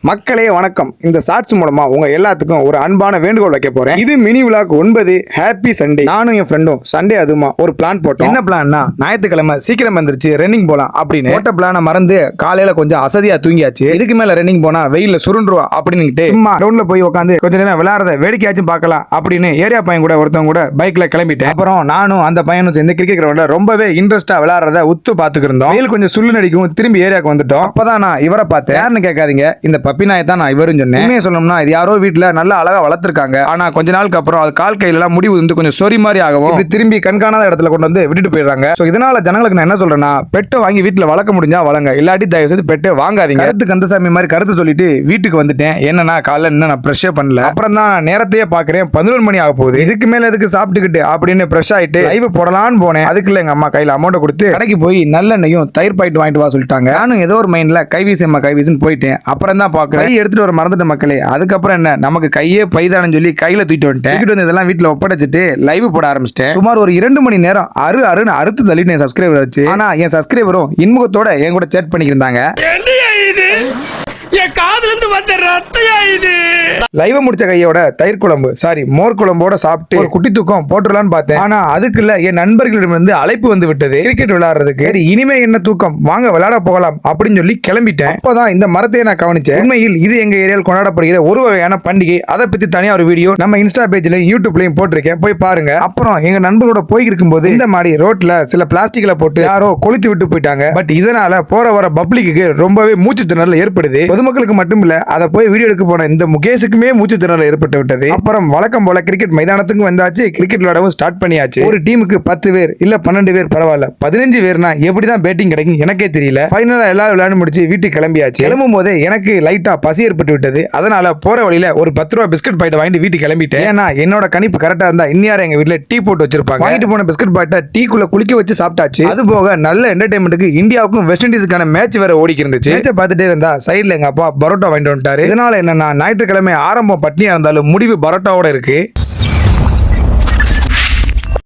மக்களே வணக்கம். இந்த ஷார்ட்ஸ் மூலமா உங்க எல்லாத்துக்கும் ஒரு அன்பான வேண்டுகோள் வைக்க போறேன். இது மினி விலாக் 9 ஹாப்பி சண்டே. நானும் என் ஃப்ரெண்டும் சண்டே அதுமா ஒரு பிளான் போட்டோம். என்ன பிளான்னா, ஞாயிற்றுக்கிழமை சீக்கிரம் வந்துருச்சு ரன்னிங் போலாம் அப்படின்னு போட்ட பிளான மறந்து காலையில கொஞ்சம் அசதியா தூங்கியாச்சு. இதுக்கு மேல ரன்னிங் போனா வெயில்ல சுருண்டுருவா அப்படின்னு சும்மா ரவுண்ட்ல போய் உட்காந்து கொஞ்ச நேரம் விளையாடுறத வேடிக்கையாச்சும் பார்க்கலாம் அப்படின்னு ஏரியா பையன் கூட ஒருத்தவங்க கூட பைக்ல கிளம்பிட்டேன். அப்புறம் நானும் அந்த பையனும் சேர்ந்து கிரிக்கெட் கிரவுண்ட்ல ரொம்பவே இன்ட்ரெஸ்டா விளையாடுறத உத்து பாத்துக்கிட்டு இருந்தோம். வெயில் கொஞ்சம் சுள்ளு நடிக்கும். திரும்பி ஏரியாவுக்கு வந்துட்டோம். அப்பதான் நான் இவரை பார்த்தேன். யாருன்னு கேட்காதீங்க, இந்த பப்பி நாய் தான் நான் இவரும் சொன்னேன். உண்மையை சொல்லணும்னா இது யாரோ வீட்டுல நல்ல அழகா வளர்த்திருக்காங்க. ஆனா கொஞ்ச நாளுக்கு அப்புறம் அது கால் கையில எல்லாம் முடிவு வந்து கொஞ்சம் சொறி மாதிரி ஆகவும் இப்படி திரும்பி கண்காணாத இடத்துல கொண்டு வந்து விட்டுட்டு போயிடுறாங்க. சோ இதனால ஜனங்களுக்கு நான் என்ன சொல்றேன்னா, பெட்டை வாங்கி வீட்டுல வளர்க்க முடிஞ்சா வளங்க, இல்லாட்டி தயவு செய்து பெட்டை வாங்காதீங்க. கருத்து கந்தசாமி மாதிரி கருத்து சொல்லிட்டு வீட்டுக்கு வந்துட்டேன். என்னன்னா காலைல இன்னும் நான் பிரஷ் பண்ணல. அப்புறம் தான் நான் நேரத்தையே பாக்குறேன், 11 மணி ஆக போகுது. இதுக்கு மேல எதுக்கு சாப்பிட்டுக்கிட்டு அப்படின்னு பிரஷ் ஆயிட்டு லைவ் போடலான்னு போனேன். அதுக்குள்ள எங்க அம்மா கையில அமௌண்ட் கொடுத்து கடைக்கு போய் நல்லெண்ணையும் தயிர் பாக்கெட் வாங்கிட்டு வா சொல்லிட்டாங்க. நானும் ஏதோ ஒரு மைண்ட்ல கைவீசம்மா கைவீசுன்னு போயிட்டேன். அப்புறம் தான் பாக்குறேன் எடுத்துட்டு வர மறந்துட்ட மக்களே. அதுக்கப்புறம் என்ன, நமக்கு கையே பைதானு சொல்லி கையில தூக்கிட்டு வந்துட்டேன். இதெல்லாம் வீட்டுல ஒப்படைச்சிட்டு லைவ் போட ஆரம்பிச்சிட்டேன். சுமார் ஒரு 2 மணி நேரம் அருன்னு அறுத்து தள்ளிட்டு என் சப்ஸ்கிரைபர் வச்சு. ஆனா என் சப்ஸ்கிரைபரும் இன்முகத்தோட என் கூட சேட் பண்ணிக்கிருந்தாங்க. லைவ் முடிச்ச கையோட தயிர் குழம்பு மோர் குழம்போட சாப்பிட்டு ஒரு குட்டி தூக்கம் போட்டுடலான்னு பார்த்தேன். ஆனா அதுக்குள்ள என் நண்பர்களிடமிருந்து அழைப்பு வந்து விட்டது கிரிக்கெட் விளையாடுறதுக்கு. சரி இனிமே என்ன தூக்கம், வாங்க விளையாட போகலாம் அப்படின்னு சொல்லி கிளம்பிட்டேன். அப்பதான் இந்த மரத்தையே நான் கவனிச்சேன். உண்மையில் இது எங்க ஏரியாவில் கொண்டாடப்படுகிற ஒரு வகையான பண்டிகை. அதை பத்தி தனியா ஒரு வீடியோ நம்ம இன்ஸ்டா பேஜ்லயும் யூடியூப்லயும் போட்டிருக்கேன், போய் பாருங்க. அப்புறம் எங்க நண்பர்களோட போய் இருக்கும்போது இந்த மாதிரி ரோட்ல சில பிளாஸ்டிக்ல போட்டு யாரோ கொளுத்தி விட்டு போயிட்டாங்க. பட் இதனால போற வர பப்ளிக்கு ரொம்பவே மூச்சு திணறல் ஏற்படுது. பொதுமக்களுக்கு மட்டும் இல்ல, அதை போய் வீடியோ எடுக்க போன இந்த முகேஷுக்குமே மூச்சு திணறல் ஏற்பட்டு விட்டது. அப்புறம் வழக்கம் போல கிரிக்கெட் மைதானத்துக்கு வந்தாச்சு. கிரிக்கெட் விளையாடவும் ஸ்டார்ட் பண்ணியாச்சு. ஒரு டீமுக்கு 10 பேர் இல்ல 12 பேர் பரவாயில்ல, 15 பேர்னா எப்படிதான் பேட்டிங் கிடைக்கும் எனக்கே தெரியல. ஃபைனலா எல்லாரும் விளையாட முடிச்சு வீட்டுக்கு கிளம்பியாச்சு. கிளம்பும் போதே எனக்கு லைட்டா பசி ஏற்பட்டு விட்டது. அதனால போற வழியில ஒரு 10 ரூபாய் பிஸ்கட் பாக்கெட் வாங்கிட்டு வீட்டுக்கு கிளம்பிட்டேன். ஏன்னா என்னோட கணிப்பு கரெக்டா இருந்தா இன்னும் எங்க வீட்டுல டீ போட்டு வச்சிருப்பாங்க. வாங்கிட்டு போன பிஸ்கட் பாக்கெட்டை டீக்குள்ள குளிக்க வச்சு சாப்பிட்டாச்சு. அது போக நல்ல என்டர்டைன்மெண்ட்டுக்கு இந்தியாவுக்கும் வெஸ்ட் இண்டீஸுக்கான மேட்ச் வேற ஓடிக்கு இருந்துச்சு. மேட்சை பார்த்துட்டே இருந்தா சைடுல எங்க அப்பா பரோட்டா வாங்கிட்டு வந்துட்டாரு. இதனால என்னன்னா, ஞாயிற்றுக்கிழமை ஆரம்பம் பட்னியா இருந்தாலும் முடிவு பரோட்டாவோட இருக்கு.